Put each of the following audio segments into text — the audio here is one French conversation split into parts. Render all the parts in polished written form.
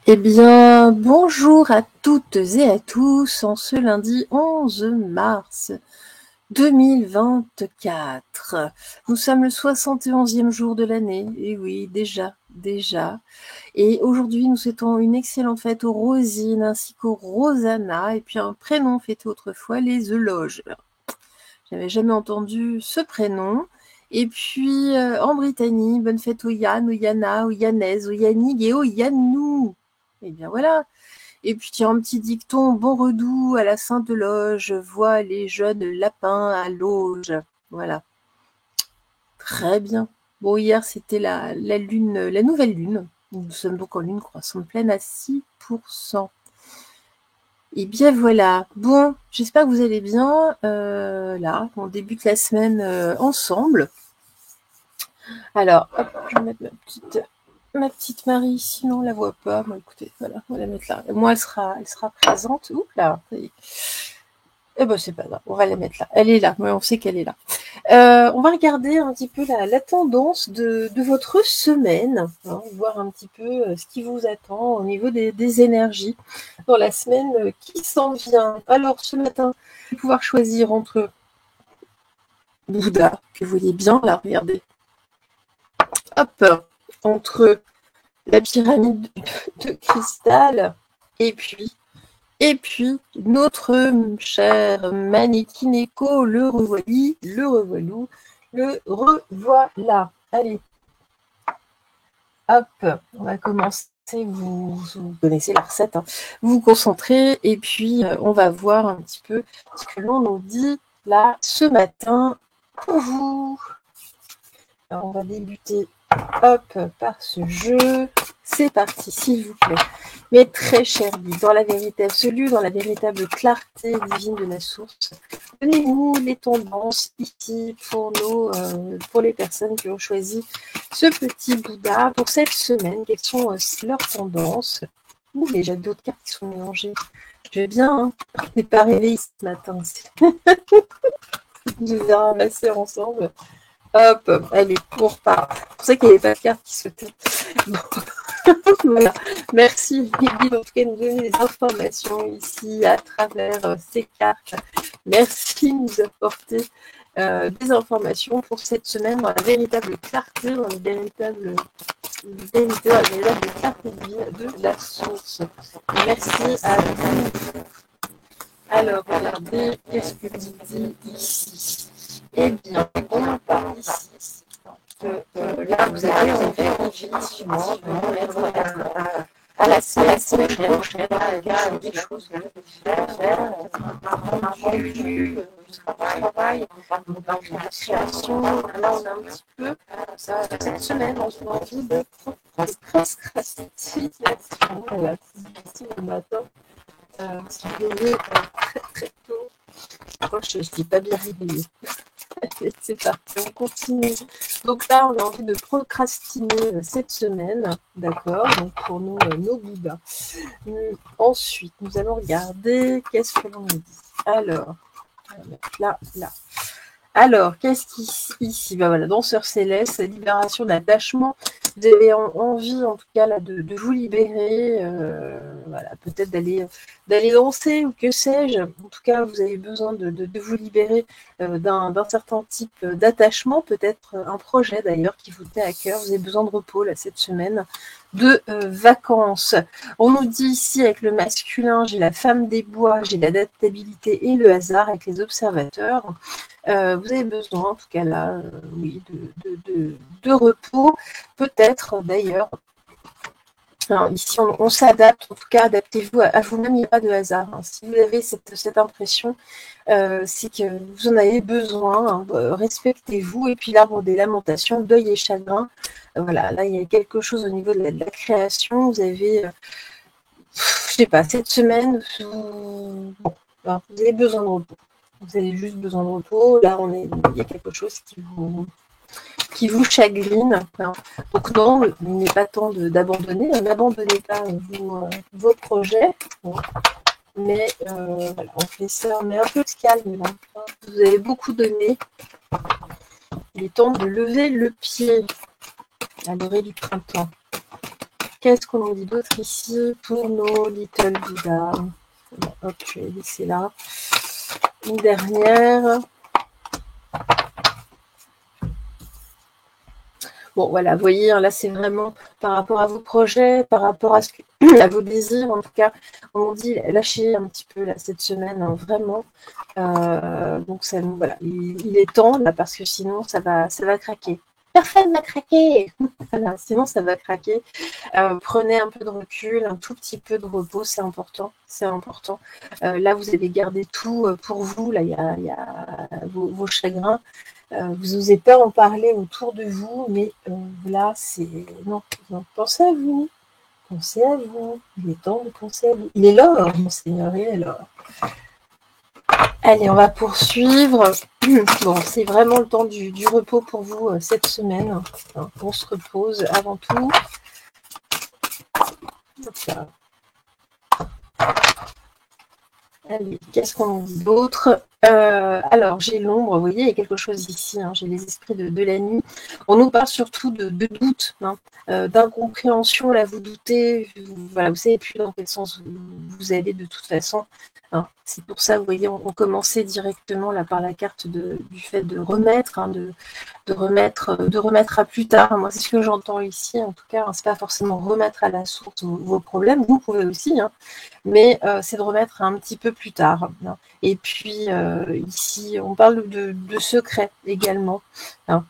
Eh bien, bonjour à toutes et à tous en ce lundi 11 mars 2024. Nous sommes le 71e jour de l'année, et oui, déjà. Et aujourd'hui, nous souhaitons une excellente fête aux Rosines ainsi qu'aux Rosanna, et puis un prénom fêté autrefois, les Euloges. J'avais jamais entendu ce prénom. Et puis, en Britannie, bonne fête aux Yann, aux Yana, aux Yannaises, aux Yannig et aux Yannou. Et bien voilà. Et puis tiens, un petit dicton, bon redoux à la Sainte Loge, vois les jeunes lapins à l'auge. Voilà, très bien. Bon, hier c'était la lune, la nouvelle lune. Nous sommes donc en lune croissante pleine à 6%. Et bien voilà. Bon, j'espère que vous allez bien. Là, on débute la semaine ensemble. Alors, hop, je vais mettre ma petite Marie, sinon on la voit pas. Bon, écoutez, voilà, on va la mettre là. Moi, elle sera présente. Ouh là, eh ben c'est pas grave, on va la mettre là. Elle est là, mais on sait qu'elle est là. On va regarder un petit peu la tendance de votre semaine, hein, voir un petit peu ce qui vous attend au niveau des énergies dans la semaine qui s'en vient. Alors ce matin, vous allez pouvoir choisir entre Bouddha, que vous voyez bien là, regardez. Hop, entre la pyramide de cristal et puis notre cher Manekineko, le revoilà, le revoilà. Allez, hop, on va commencer. Vous connaissez la recette, hein. Vous vous concentrez et puis on va voir un petit peu ce que l'on nous dit là ce matin pour vous. Alors, on va débuter par ce jeu. C'est parti, s'il vous plaît. Mes très chers guides, dans la vérité absolue, dans la véritable clarté divine de la source, donnez-nous les tendances ici pour les personnes qui ont choisi ce petit Bouddha pour cette semaine. Quelles sont leurs tendances? Ouh, déjà d'autres cartes qui sont mélangées. Je vais bien, hein. Je n'ai pas réveillé ce matin. Je vais ramasser ensemble. Hop, allez, on repart. C'est pour ça qu'il n'y avait pas de carte qui se tait. Bon. Voilà. Merci, Lily, en tout cas, de nous donner des informations ici à travers ces cartes. Merci de nous apporter des informations pour cette semaine dans la véritable clarté, dans la véritable clarté de la source. Merci à vous. Alors, regardez, qu'est-ce que tu dis ici? Eh bien, on parle ici que là, vous avez effectivement à la semaine prochaine, il y a des choses que vous devez faire, un rendu du travail, la création. Là, on a un petit peu, cette semaine, on a envie de procrastination. Voilà, c'est difficile le matin. Si vous voulez, très tôt. Je ne dis pas bien réveillé. C'est parti, on continue. Donc là, on a envie de procrastiner cette semaine, d'accord? Donc pour nous, nos Bouddhas. Ensuite, nous allons regarder qu'est-ce que l'on nous dit. Alors, là. Alors, qu'est-ce qu'ici ben voilà, danseur céleste, libération, d'attachement. Vous avez envie, en tout cas, là, de vous libérer, voilà, peut-être d'aller danser ou que sais-je. En tout cas, vous avez besoin de vous libérer d'un certain type d'attachement, peut-être un projet d'ailleurs qui vous tenait à cœur. Vous avez besoin de repos là cette semaine, de vacances. On nous dit ici avec le masculin, j'ai la femme des bois, j'ai l'adaptabilité et le hasard avec les observateurs. Vous avez besoin, en tout cas là, oui, de repos, peut-être d'ailleurs. Alors, ici, on s'adapte, en tout cas, adaptez-vous à vous-même, il n'y a pas de hasard. Hein. Si vous avez cette impression, c'est que vous en avez besoin, hein, respectez-vous. Et puis l'arbre des lamentations, deuil et chagrin. Voilà, là, il y a quelque chose au niveau de la création. Vous avez, je sais pas, cette semaine, bon, alors, vous avez besoin de repos. Vous avez juste besoin de repos. Là, il y a quelque chose qui vous chagrine. Donc non, il n'est pas temps d'abandonner. N'abandonnez pas vos projets. Bon. Mais voilà, on fait ça, on est un peu calme. Hein. Vous avez beaucoup donné. Il est temps de lever le pied à l'orée du printemps. Qu'est-ce qu'on nous dit d'autre ici pour nos Little Buddha? Hop, je vais laisser là. Une dernière. Bon, voilà, vous voyez, là, c'est vraiment par rapport à vos projets, par rapport à vos désirs. En tout cas, on dit lâchez un petit peu là, cette semaine, hein, vraiment. Donc, ça, voilà, il est temps, là, parce que sinon, ça va craquer. Personne va craquer. Voilà, sinon, ça va craquer. Prenez un peu de recul, un tout petit peu de repos, c'est important. C'est important. Là, vous avez gardé tout pour vous. Là, il y a vos chagrins. Vous n'osez pas en parler autour de vous, mais là, c'est... Non, pensez à vous. Pensez à vous. Il est temps de penser à vous. Il est l'heure, mon Seigneur, il est l'heure. Allez, on va poursuivre. Bon, c'est vraiment le temps du repos pour vous cette semaine. On se repose avant tout. Voilà. Allez, qu'est-ce qu'on dit d'autre? Alors, j'ai l'ombre, vous voyez, il y a quelque chose ici, hein, j'ai les esprits de la nuit. On nous parle surtout de doute, hein, d'incompréhension, là, vous doutez, voilà, vous savez plus dans quel sens vous allez de toute façon. Hein. C'est pour ça, vous voyez, on commençait directement là par la carte du fait de remettre, hein, de remettre à plus tard. Moi, c'est ce que j'entends ici, en tout cas, hein, c'est pas forcément remettre à la source vos problèmes, vous pouvez aussi, hein, mais c'est de remettre un petit peu plus tard. Hein. Et puis ici, on parle de secrets également. Hein.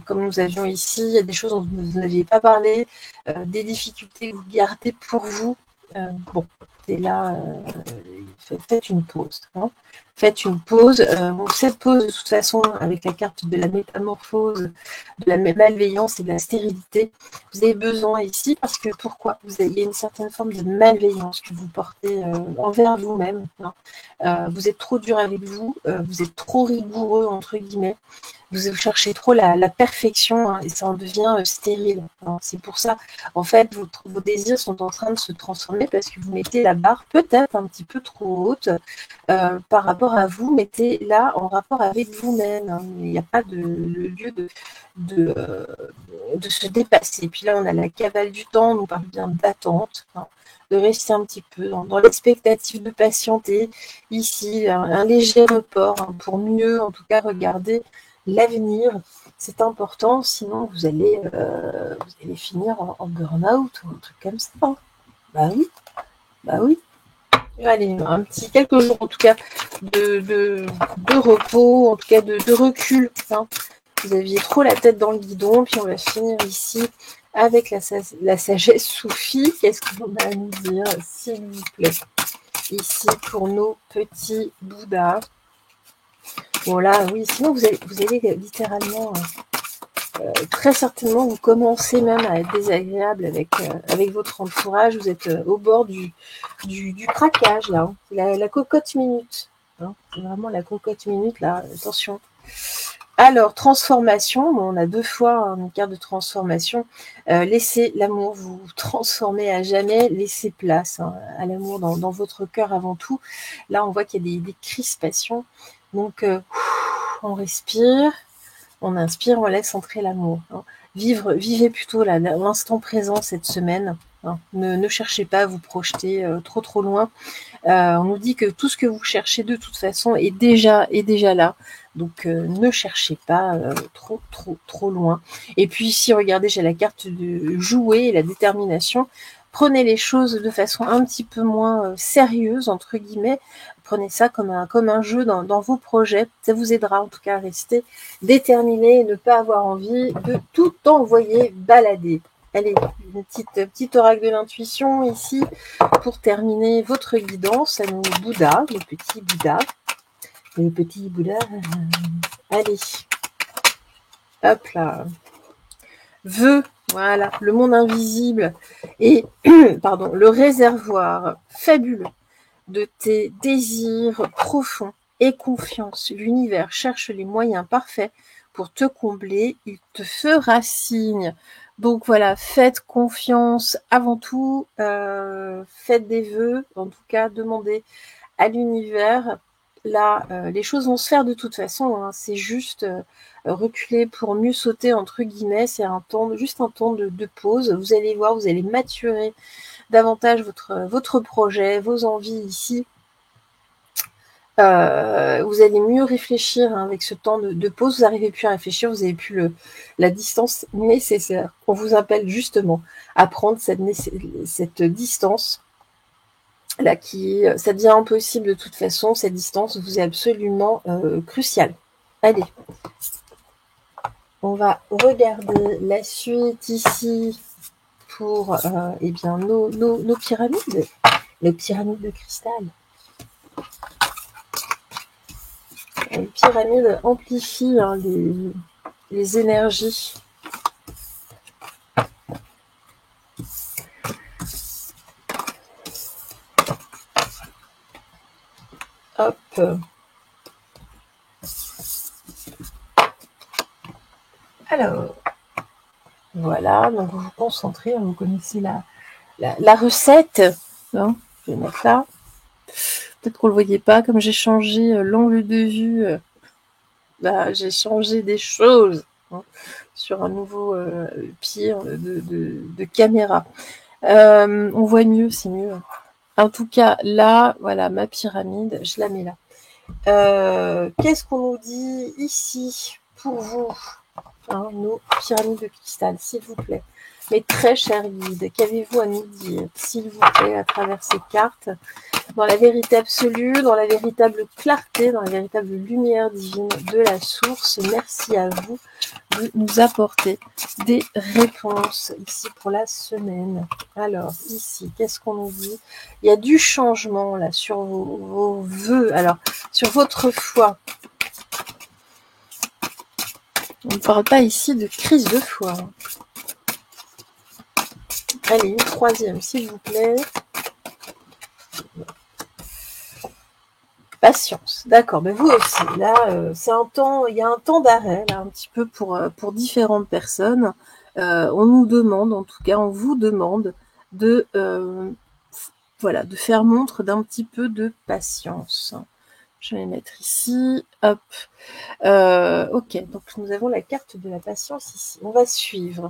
Comme nous avions ici, il y a des choses dont vous n'aviez pas parlé, des difficultés que vous gardez pour vous. Bon, et là, faites une pause. Hein. Faites une pause. Cette pause, de toute façon, avec la carte de la métamorphose, de la malveillance et de la stérilité, vous avez besoin ici parce que pourquoi? Il y a une certaine forme de malveillance que vous portez envers vous-même. Hein. Vous êtes trop dur avec vous, vous êtes trop rigoureux, entre guillemets. Vous cherchez trop la perfection, hein, et ça en devient stérile. Hein. C'est pour ça, en fait, vos désirs sont en train de se transformer parce que vous mettez la barre peut-être un petit peu trop haute par rapport à vous. Mettez-la en rapport avec vous-même. Hein. Il n'y a pas de lieu de se dépasser. Puis là, on a la cavale du temps, on nous parle bien d'attente. Hein, de rester un petit peu dans l'expectative de patienter. Ici, un léger report hein, pour mieux, en tout cas, regarder l'avenir, c'est important, sinon vous allez finir en burn-out ou un truc comme ça. Bah oui. Allez, quelques jours en tout cas de repos, en tout cas de recul. Hein. Vous aviez trop la tête dans le guidon, puis on va finir ici avec la sagesse soufie. Qu'est-ce qu'on a à nous dire, s'il vous plaît, ici pour nos petits Bouddhas. Voilà, oui, sinon vous allez littéralement, très certainement, vous commencez même à être désagréable avec votre entourage, vous êtes au bord du craquage, là, hein. La cocotte minute, hein. C'est vraiment la cocotte minute, là, attention. Alors, transformation, bon, on a 2 fois une carte de transformation. Laissez l'amour vous transformer à jamais, laissez place hein, à l'amour dans votre cœur avant tout. Là, on voit qu'il y a des crispations. Donc, on respire, on inspire, on laisse entrer l'amour. Hein. Vivez plutôt l'instant présent cette semaine. Hein. Ne cherchez pas à vous projeter trop loin. On nous dit que tout ce que vous cherchez de toute façon est déjà là. Donc ne cherchez pas trop loin. Et puis ici, regardez, j'ai la carte de jouer et la détermination. Prenez les choses de façon un petit peu moins sérieuse, entre guillemets. Prenez ça comme un jeu dans vos projets. Ça vous aidera en tout cas à rester déterminé et ne pas avoir envie de tout envoyer balader. Allez, une petite oracle de l'intuition ici pour terminer votre guidance à nos Bouddhas, les petits Bouddhas. Les petits Bouddhas. Allez, hop là. Vœux, voilà, le monde invisible et pardon, le réservoir fabuleux de tes désirs profonds et confiance. L'univers cherche les moyens parfaits pour te combler, il te fera signe. Donc voilà, faites confiance avant tout, faites des vœux, en tout cas demandez à l'univers là, les choses vont se faire de toute façon, hein. C'est juste reculer pour mieux sauter, entre guillemets. C'est juste un temps de pause. Vous allez voir, vous allez maturer davantage votre projet, vos envies ici. Vous allez mieux réfléchir, hein, avec ce temps de pause. Vous n'arrivez plus à réfléchir, vous n'avez plus la distance nécessaire. On vous appelle justement à prendre cette distance là ça devient impossible de toute façon. Cette distance vous est absolument cruciale. Allez, on va regarder la suite ici pour eh bien, nos pyramides de cristal. Les pyramides amplifient, hein, les énergies. Hop. Alors, voilà, donc vous vous concentrez, vous connaissez la recette. Hein, je vais mettre là. Peut-être qu'on ne le voyait pas, comme j'ai changé l'angle de vue, j'ai changé des choses, hein, sur un nouveau pied de caméra. On voit mieux, c'est mieux. En tout cas, là, voilà, ma pyramide, je la mets là. Qu'est-ce qu'on nous dit ici pour vous, hein, nos pyramides de cristal, s'il vous plaît? Mes très chers guides, qu'avez-vous à nous dire, s'il vous plaît, à travers ces cartes, dans la vérité absolue, dans la véritable clarté, dans la véritable lumière divine de la source? Merci à vous de nous apporter des réponses ici pour la semaine. Alors, ici, qu'est-ce qu'on nous dit? Il y a du changement là sur vos vœux. Alors, sur votre foi. On ne parle pas ici de crise de foi. Allez, une troisième, s'il vous plaît. Patience, d'accord. Mais vous aussi, là, c'est un temps, il y a un temps d'arrêt, là, un petit peu pour différentes personnes. On nous demande, en tout cas, on vous demande de, voilà, de faire montre d'un petit peu de patience. Je vais mettre ici, hop. Ok, donc nous avons la carte de la patience ici. On va suivre.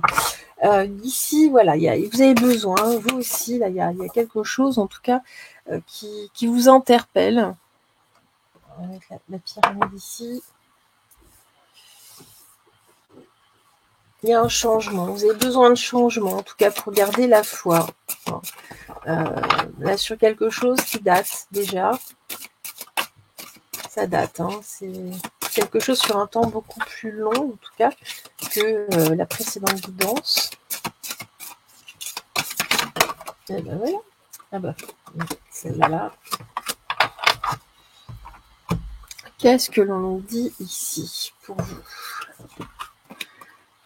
Ici, voilà, vous avez besoin, vous aussi, là, il y a quelque chose, en tout cas, qui vous interpelle. On va mettre la pyramide ici. Il y a un changement. Vous avez besoin de changement, en tout cas, pour garder la foi. Là, sur quelque chose qui date déjà. Ça date, hein. C'est quelque chose sur un temps beaucoup plus long, en tout cas, que la précédente guidance. Et ben voilà. Ah bah, celle-là. Qu'est-ce que l'on nous dit ici pour vous?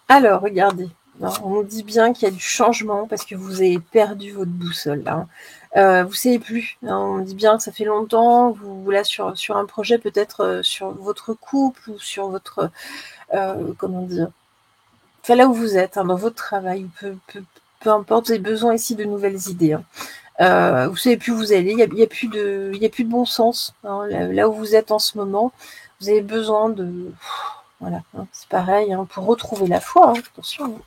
Alors, regardez. On nous dit bien qu'il y a du changement parce que vous avez perdu votre boussole. Hein. Vous ne savez plus. Hein, on dit bien que ça fait longtemps. Vous là sur un projet, peut-être sur votre couple ou sur votre comment dire. Enfin là où vous êtes, hein, dans votre travail, peu importe. Vous avez besoin ici de nouvelles idées. Hein. Vous savez plus où vous allez. Il y a plus de bon sens. Hein, là où vous êtes en ce moment, vous avez besoin de voilà. Hein, c'est pareil. Hein, pour retrouver la foi. Hein, attention. Hein.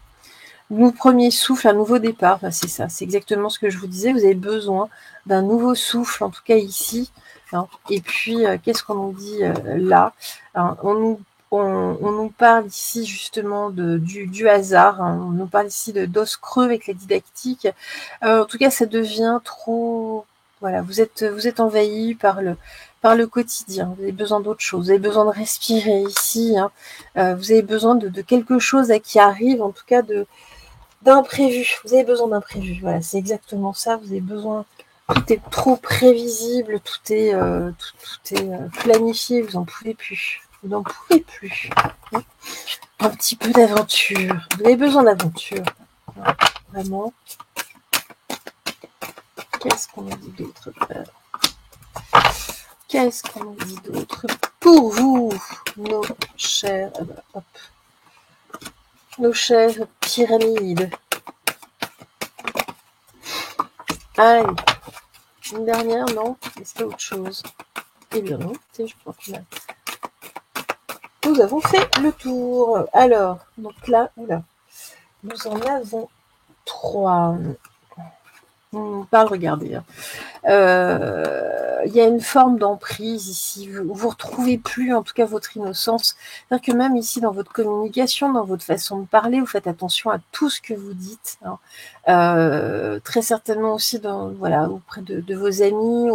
Nouveau premier souffle, un nouveau départ, enfin, c'est ça, c'est exactement ce que je vous disais, vous avez besoin d'un nouveau souffle, en tout cas ici. Hein. Et puis, qu'est-ce qu'on nous dit là? Hein, on nous parle ici justement du hasard, hein. On nous parle ici d'os creux avec les didactiques. En tout cas, ça devient trop... Voilà, vous êtes envahi par le quotidien, vous avez besoin d'autre chose, vous avez besoin de respirer ici, hein. Vous avez besoin de quelque chose qui arrive, en tout cas d'imprévu. Vous avez besoin d'imprévu. Voilà, c'est exactement ça. Vous avez besoin. Tout est trop prévisible, tout est planifié. Vous n'en pouvez plus. Vous n'en pouvez plus. Un petit peu d'aventure. Vous avez besoin d'aventure. Voilà, vraiment. Qu'est-ce qu'on nous dit d'autre? Qu'est-ce qu'on nous dit d'autre pour vous, nos chers, hop, nos chères pyramides? Allez, une dernière, non? Est-ce qu'il y a autre chose? Eh bien non, je crois que là, nous avons fait le tour. Alors, donc là, oula, nous en avons 3. On va le regarder. Il y a une forme d'emprise ici. Vous retrouvez plus, en tout cas, votre innocence. C'est-à-dire que même ici, dans votre communication, dans votre façon de parler, vous faites attention à tout ce que vous dites. Très certainement aussi auprès de vos amis,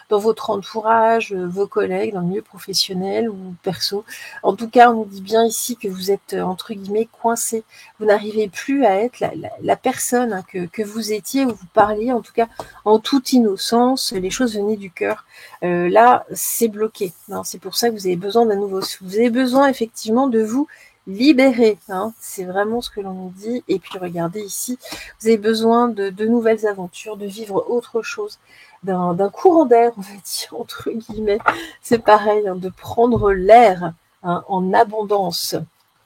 dans votre entourage, vos collègues, dans le milieu professionnel ou perso. En tout cas, on nous dit bien ici que vous êtes, entre guillemets, coincé. Vous n'arrivez plus à être la personne que vous étiez, où vous parliez, en tout cas, en toute innocence, les choses venaient du cœur. Là, c'est bloqué. C'est pour ça que vous avez besoin d'un nouveau souffle. Vous avez besoin effectivement de vous libérer. C'est vraiment ce que l'on nous dit. Et puis regardez ici, vous avez besoin de nouvelles aventures, de vivre autre chose, d'un courant d'air, on va dire, entre guillemets. C'est pareil, de prendre l'air en abondance.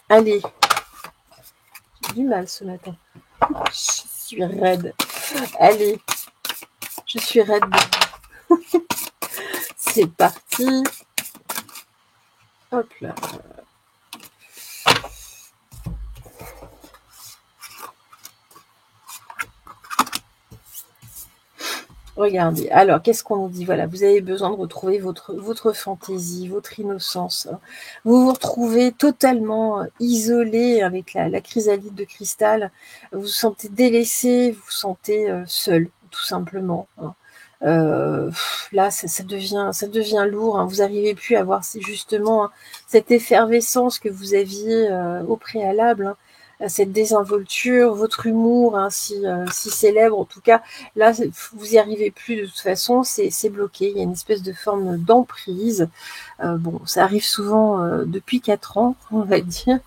Allez, j'ai du mal ce matin. Je suis raide. Allez, je suis raide. C'est parti. Hop là. Regardez. Alors, qu'est-ce qu'on nous dit? Voilà, vous avez besoin de retrouver votre fantaisie, votre innocence. Vous vous retrouvez totalement isolé avec la chrysalide de cristal. Vous vous sentez délaissé, vous vous sentez seul, tout simplement. Là, ça devient lourd. Vous n'arrivez plus à avoir justement cette effervescence que vous aviez au préalable. Cette désinvolture, votre humour si célèbre, en tout cas, là, vous n'y arrivez plus de toute façon, c'est bloqué. Il y a une espèce de forme d'emprise. Bon, ça arrive souvent depuis 4 ans, on va dire.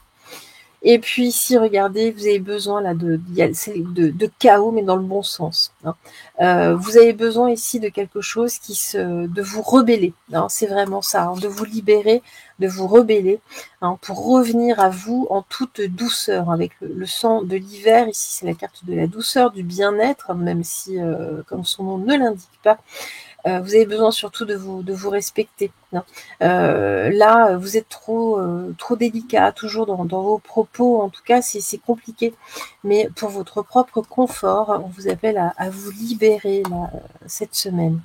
Et puis ici, regardez, vous avez besoin là de chaos, mais dans le bon sens. Vous avez besoin ici de quelque chose de vous rebeller. C'est vraiment ça, de vous libérer, de vous rebeller, pour revenir à vous en toute douceur, avec le sang de l'hiver. Ici, c'est la carte de la douceur, du bien-être, même si, comme son nom ne l'indique pas, vous avez besoin surtout de vous respecter. Là, vous êtes trop délicat, toujours dans vos propos. En tout cas, c'est compliqué. Mais pour votre propre confort, on vous appelle à vous libérer là, cette semaine.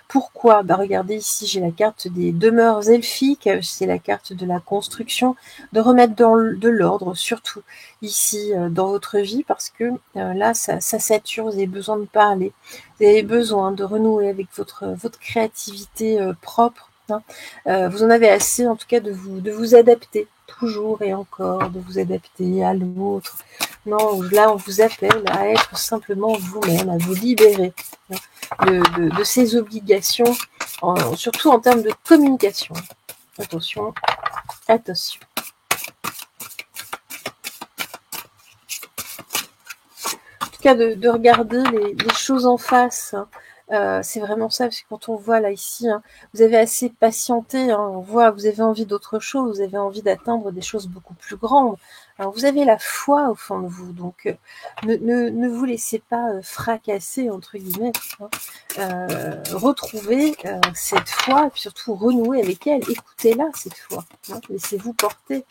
Pourquoi? Regardez ici, j'ai la carte des demeures elfiques, c'est la carte de la construction, de remettre de l'ordre, surtout ici dans votre vie, parce que là, ça sature, vous avez besoin de parler, vous avez besoin de renouer avec votre créativité propre. Vous en avez assez, en tout cas, de vous adapter, toujours et encore, de vous adapter à l'autre. Non, là, on vous appelle à être simplement vous-même, à vous libérer de ces obligations, surtout en termes de communication. Attention, attention. En tout cas, de regarder les choses en face. C'est vraiment ça, parce que quand on voit là ici, vous avez assez patienté, on voit, vous avez envie d'autre chose, vous avez envie d'atteindre des choses beaucoup plus grandes. Alors vous avez la foi au fond de vous, donc ne vous laissez pas fracasser, entre guillemets. Retrouvez cette foi, et puis surtout renouer avec elle, écoutez-la cette foi, laissez-vous porter.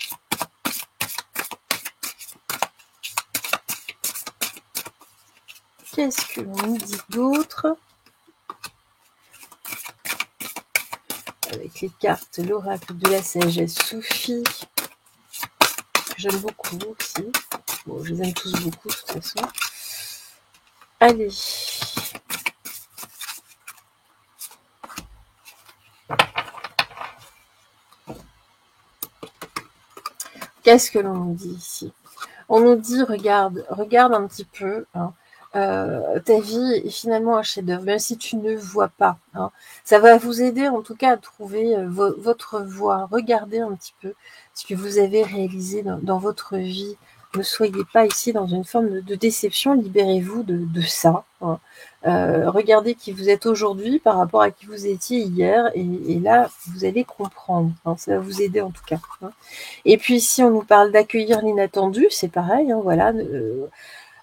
Qu'est-ce que l'on nous dit d'autre? Avec les cartes, l'oracle de la sagesse Sophie, que j'aime beaucoup aussi. Bon, je les aime tous beaucoup de toute façon. Allez. Qu'est-ce que l'on nous dit ici? On nous dit, regarde un petit peu, ta vie est finalement un chef-d'œuvre, même si tu ne vois pas. Ça va vous aider en tout cas à trouver votre voie. Regardez un petit peu ce que vous avez réalisé dans votre vie. Ne soyez pas ici dans une forme de déception, libérez-vous de ça. Regardez qui vous êtes aujourd'hui par rapport à qui vous étiez hier, et là, vous allez comprendre. Ça va vous aider en tout cas. Et puis ici, on nous parle d'accueillir l'inattendu, c'est pareil, voilà.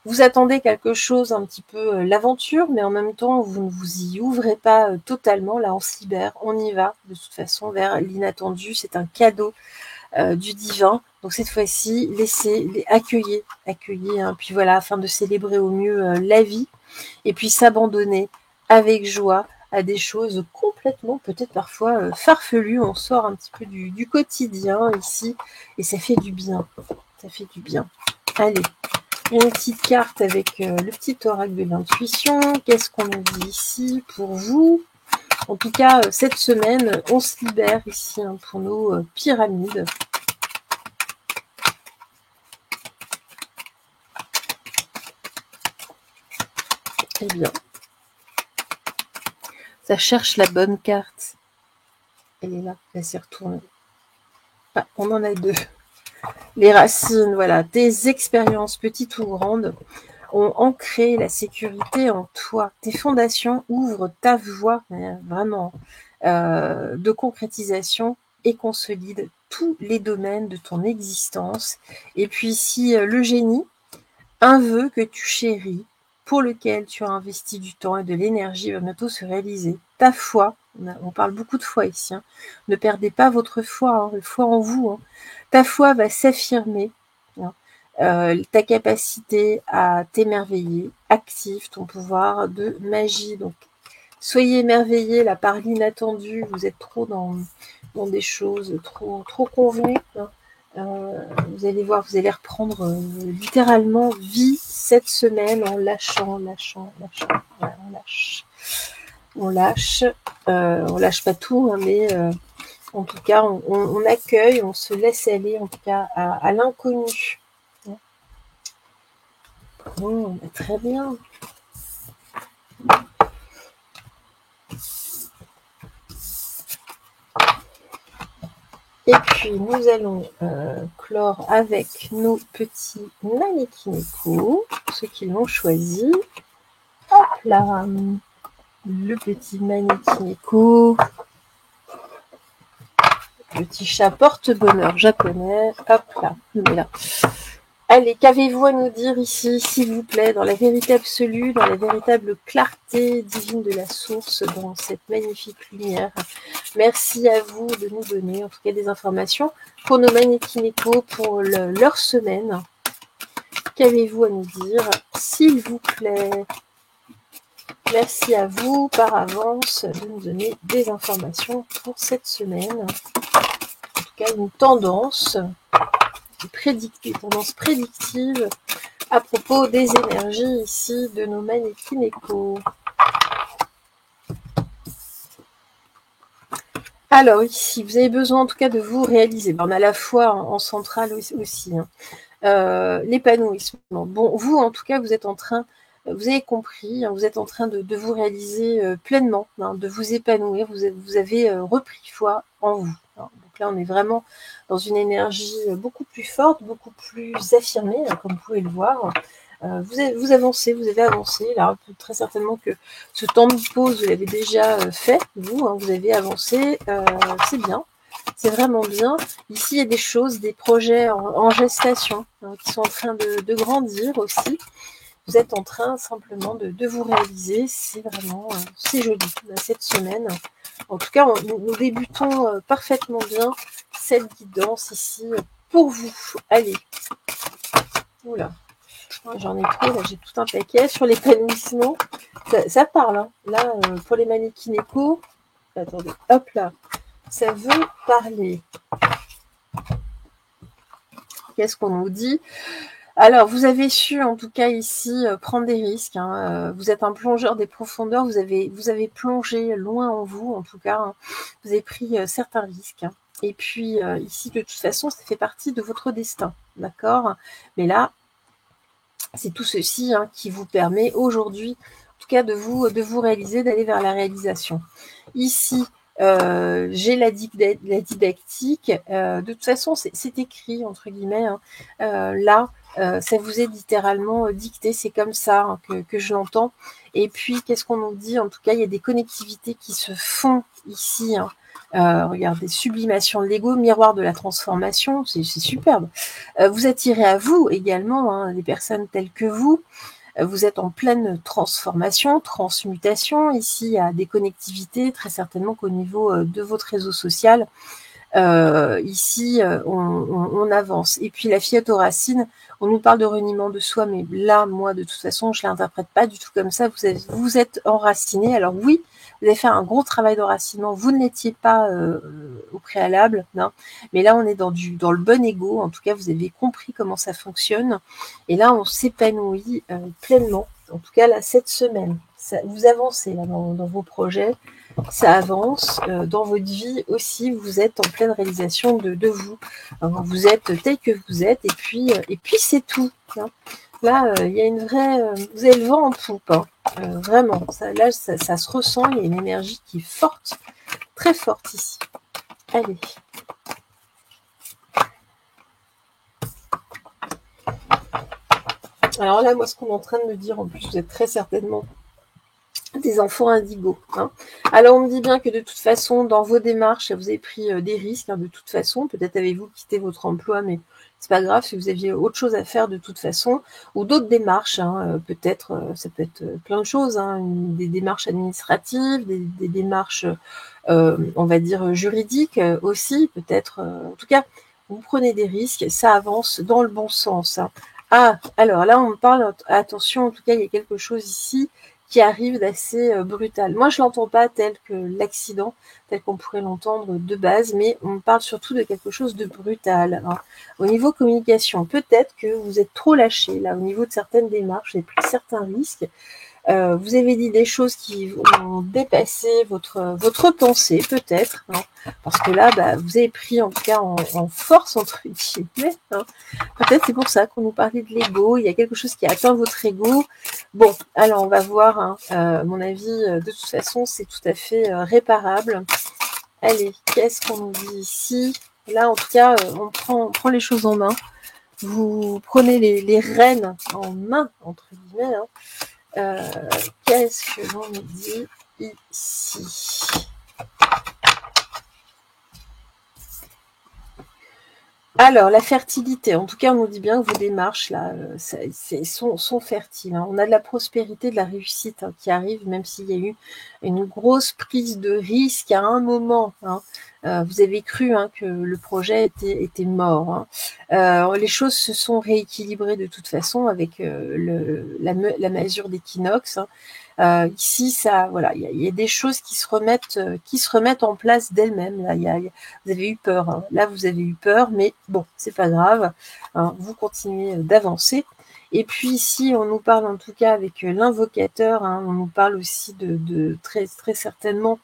Vous attendez quelque chose, un petit peu l'aventure, mais en même temps, vous ne vous y ouvrez pas totalement. Là, on se libère, on y va, de toute façon, vers l'inattendu. C'est un cadeau du divin. Donc cette fois-ci, laissez, accueillez, hein, puis voilà, afin de célébrer au mieux la vie, et puis s'abandonner avec joie à des choses complètement, peut-être parfois farfelues. On sort un petit peu du quotidien ici, et ça fait du bien. Ça fait du bien. Allez, une petite carte avec le petit oracle de l'intuition. Qu'est-ce qu'on nous dit ici pour vous? En tout cas, cette semaine, on se libère ici hein, pour nos pyramides. Eh bien, ça cherche la bonne carte. Elle est là, elle s'est retournée. Ah, on en a deux. Les racines, voilà, tes expériences, petites ou grandes, ont ancré la sécurité en toi. Tes fondations ouvrent ta voie, vraiment, de concrétisation et consolident tous les domaines de ton existence. Et puis si le génie, un vœu que tu chéris, pour lequel tu as investi du temps et de l'énergie, va bientôt se réaliser. Ta foi, on parle beaucoup de foi ici, hein. Ne perdez pas votre foi, hein, foi en vous. Hein. Ta foi va s'affirmer, hein. Ta capacité à t'émerveiller, active ton pouvoir de magie. Donc, soyez émerveillés là par l'inattendu. Vous êtes trop dans des choses trop convenues. Hein. Vous allez voir, vous allez reprendre littéralement vie cette semaine en lâchant. Voilà, on lâche pas tout, hein, mais en tout cas, on accueille, on se laisse aller, en tout cas, à l'inconnu. Bon, très bien. Et puis, nous allons clore avec nos petits Manekineko, ceux qui l'ont choisi. Hop là, le petit Manekineko. Petit chat porte-bonheur japonais. Hop là, je le mets là. Allez, qu'avez-vous à nous dire ici, s'il vous plaît, dans la vérité absolue, dans la véritable clarté divine de la source, dans cette magnifique lumière. Merci à vous de nous donner, en tout cas, des informations pour nos Manekineko, pour leur semaine. Qu'avez-vous à nous dire, s'il vous plaît? Merci à vous par avance de nous donner des informations pour cette semaine. En tout cas, une tendance prédictive à propos des énergies ici de nos Manekineko. Alors ici, vous avez besoin en tout cas de vous réaliser. On a la foi en centrale aussi. Hein. L'épanouissement. Bon, vous en tout cas, vous êtes en train, vous avez compris, hein, vous êtes en train de vous réaliser pleinement, hein, de vous épanouir. Vous avez repris foi en vous. Hein. Donc là, on est vraiment dans une énergie beaucoup plus forte, beaucoup plus affirmée, hein, comme vous pouvez le voir. Vous avez avancé, là, très certainement que ce temps de pause, vous l'avez déjà fait, vous avez avancé, c'est bien, c'est vraiment bien. Ici, il y a des choses, des projets en gestation, hein, qui sont en train de grandir aussi. Vous êtes en train simplement de vous réaliser, c'est vraiment, c'est joli, cette semaine. En tout cas, nous débutons parfaitement bien cette guidance ici pour vous. Allez, oula. J'en ai trop, là j'ai tout un paquet sur l'épanouissement. Ça parle, hein. Là, pour les Manekineko, attendez, hop là, ça veut parler. Qu'est-ce qu'on nous dit? Alors, vous avez su, en tout cas ici, prendre des risques. Hein. Vous êtes un plongeur des profondeurs, vous avez plongé loin en vous, en tout cas. Hein. Vous avez pris certains risques. Hein. Et puis, ici, de toute façon, ça fait partie de votre destin, d'accord? Mais là, c'est tout ceci hein, qui vous permet aujourd'hui, en tout cas, de vous réaliser, d'aller vers la réalisation. Ici, j'ai la didactique. De toute façon, c'est écrit, entre guillemets. Hein. Là, ça vous est littéralement dicté. C'est comme ça hein, que je l'entends. Et puis, qu'est-ce qu'on nous dit? En tout cas, il y a des connectivités qui se font ici, hein. Regardez, sublimation de l'ego, miroir de la transformation, c'est superbe. Vous attirez à vous également, hein, des personnes telles que vous. Vous êtes en pleine transformation, transmutation. Ici, il y a des connectivités, très certainement qu'au niveau de votre réseau social, ici, on avance. Et puis la fillette aux racines, on nous parle de reniement de soi, mais là, moi, de toute façon, je l'interprète pas du tout comme ça. Vous êtes enraciné. Alors oui, vous avez fait un gros travail d'enracinement. Vous ne l'étiez pas au préalable, non. Mais là, on est dans le bon ego. En tout cas, vous avez compris comment ça fonctionne. Et là, on s'épanouit pleinement. En tout cas, là, cette semaine, vous avancez là, dans vos projets. Ça avance dans votre vie aussi, vous êtes en pleine réalisation de vous. Alors, vous êtes tel que vous êtes, et puis c'est tout. Hein. Là, il y a une vraie... vous avez le vent en poupe, hein. Vraiment. Là, ça se ressent, il y a une énergie qui est forte, très forte ici. Allez. Alors là, moi, ce qu'on est en train de me dire, en plus, vous êtes très certainement des enfants indigos. Hein. Alors, on me dit bien que de toute façon, dans vos démarches, vous avez pris des risques, hein, de toute façon. Peut-être avez-vous quitté votre emploi, mais c'est pas grave si vous aviez autre chose à faire de toute façon, ou d'autres démarches. Hein, peut-être, ça peut être plein de choses, hein, des démarches administratives, des démarches, on va dire, juridiques aussi, peut-être. En tout cas, vous prenez des risques, ça avance dans le bon sens. Hein. Ah, alors là, on me parle, attention, en tout cas, il y a quelque chose ici qui arrive d'assez brutal. Moi, je l'entends pas tel que l'accident, tel qu'on pourrait l'entendre de base, mais on parle surtout de quelque chose de brutal. Hein. Au niveau communication, peut-être que vous êtes trop lâché, là, au niveau de certaines démarches, vous avez pris certains risques. Vous avez dit des choses qui ont dépassé votre pensée, peut-être, hein, parce que là, vous avez pris en tout cas en force, entre guillemets. Hein. Peut-être c'est pour ça qu'on nous parlait de l'ego, il y a quelque chose qui atteint votre ego. Bon, alors on va voir, hein, à mon avis, de toute façon, c'est tout à fait réparable. Allez, qu'est-ce qu'on nous dit ici? Là, en tout cas, on prend les choses en main. Vous prenez les rênes en main, entre guillemets, hein. Qu'est-ce que l'on nous dit ici? Alors, la fertilité. En tout cas, on nous dit bien que vos démarches là sont fertiles. Hein. On a de la prospérité, de la réussite hein, qui arrive, même s'il y a eu une grosse prise de risque à un moment. Hein. Vous avez cru hein, que le projet était mort. Hein. Les choses se sont rééquilibrées de toute façon avec la mesure d'équinoxe. Hein. Ici, ça, voilà, il y a des choses qui se remettent en place d'elles-mêmes. Là, vous avez eu peur. Hein. Là, vous avez eu peur, mais bon, c'est pas grave. Hein, vous continuez d'avancer. Et puis ici, on nous parle en tout cas avec l'invocateur. Hein, on nous parle aussi de très très certainement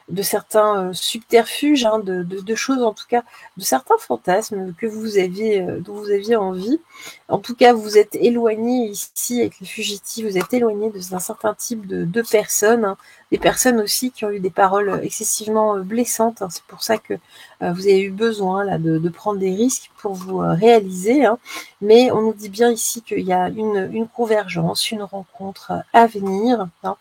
de certains subterfuges, hein, de choses en tout cas, de certains fantasmes que vous aviez, dont vous aviez envie. En tout cas, vous êtes éloigné ici avec les fugitifs, vous êtes éloigné d'un certain type de personnes, hein, des personnes aussi qui ont eu des paroles excessivement blessantes. Hein, c'est pour ça que vous avez eu besoin là de prendre des risques pour vous réaliser. Hein, mais on nous dit bien ici qu'il y a une convergence, une rencontre à venir. Hein,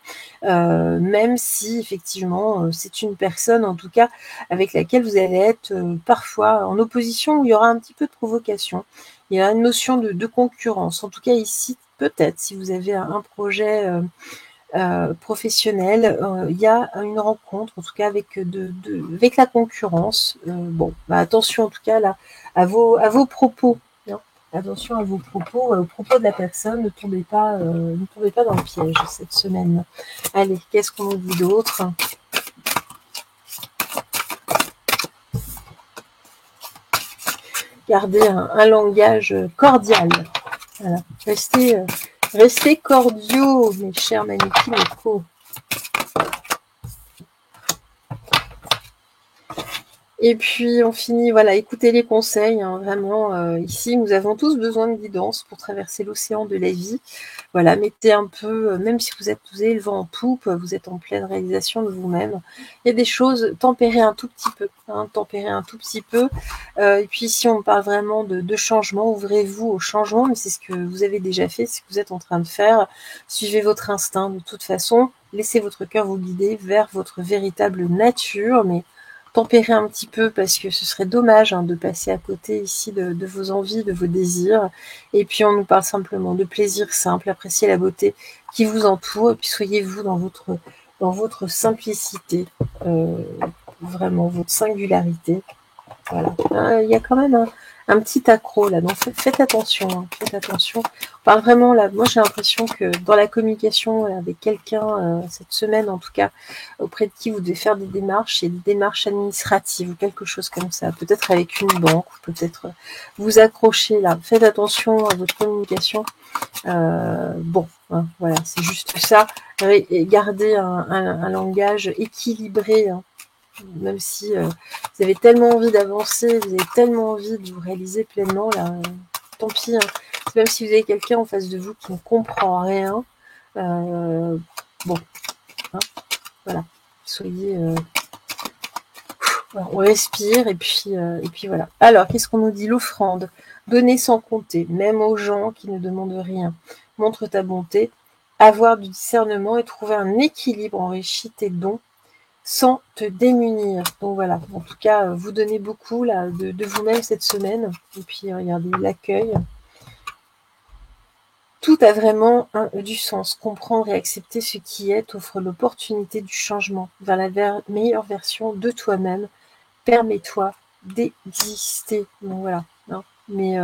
même si effectivement c'est une personne en tout cas avec laquelle vous allez être parfois en opposition où il y aura un petit peu de provocation. Il y a une notion de concurrence. En tout cas ici, peut-être si vous avez un projet professionnel, il y a une rencontre en tout cas avec avec la concurrence. Bon, attention en tout cas là à vos propos. Hein. Attention à vos propos, aux propos de la personne, ne tombez pas dans le piège cette semaine. Allez, qu'est-ce qu'on nous dit d'autre? Gardez un langage cordial. Voilà. Restez cordiaux, mes chers Maniki Moko. Et puis on finit, voilà, écoutez les conseils, hein, vraiment, ici nous avons tous besoin de guidance pour traverser l'océan de la vie. Voilà, mettez un peu, même si vous avez le vent en poupe, vous êtes en pleine réalisation de vous-même. Il y a des choses, tempérez un tout petit peu, hein, tempérez un tout petit peu. Et puis si on parle vraiment de changement, ouvrez-vous au changement, mais c'est ce que vous avez déjà fait, c'est ce que vous êtes en train de faire. Suivez votre instinct de toute façon, laissez votre cœur vous guider vers votre véritable nature, mais tempérer un petit peu parce que ce serait dommage, hein, de passer à côté ici de vos envies, de vos désirs. Et puis on nous parle simplement de plaisir simple, appréciez la beauté qui vous entoure, et puis soyez-vous dans votre simplicité, vraiment votre singularité. Voilà. Il y a quand même un petit accro là, donc faites attention, hein, faites attention. On parle vraiment là, moi j'ai l'impression que dans la communication avec quelqu'un, cette semaine en tout cas, auprès de qui vous devez faire des démarches, et des démarches administratives ou quelque chose comme ça, peut-être avec une banque, ou peut-être vous accrocher là, faites attention à votre communication. Bon, hein, voilà, c'est juste ça, gardez un langage équilibré, hein, même si vous avez tellement envie d'avancer, vous avez tellement envie de vous réaliser pleinement, là, tant pis, hein. Même si vous avez quelqu'un en face de vous qui ne comprend rien, bon, hein, voilà, soyez... voilà, on respire, et puis voilà. Alors, qu'est-ce qu'on nous dit? L'offrande. Donner sans compter, même aux gens qui ne demandent rien. Montre ta bonté, avoir du discernement et trouver un équilibre, enrichit tes dons sans te démunir. Donc voilà, en tout cas, vous donnez beaucoup là, de vous-même cette semaine. Et puis regardez l'accueil. Tout a vraiment du sens. Comprendre et accepter ce qui est offre l'opportunité du changement vers la meilleure version de toi-même. Permets-toi d'exister. Donc voilà. Hein. Mais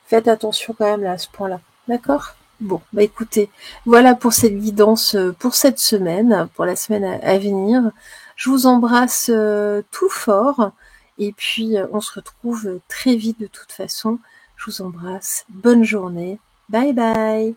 faites attention quand même là, à ce point-là. D'accord? Bon, bah écoutez, voilà pour cette guidance pour cette semaine, pour la semaine à venir. Je vous embrasse tout fort, et puis on se retrouve très vite de toute façon. Je vous embrasse. Bonne journée. Bye bye.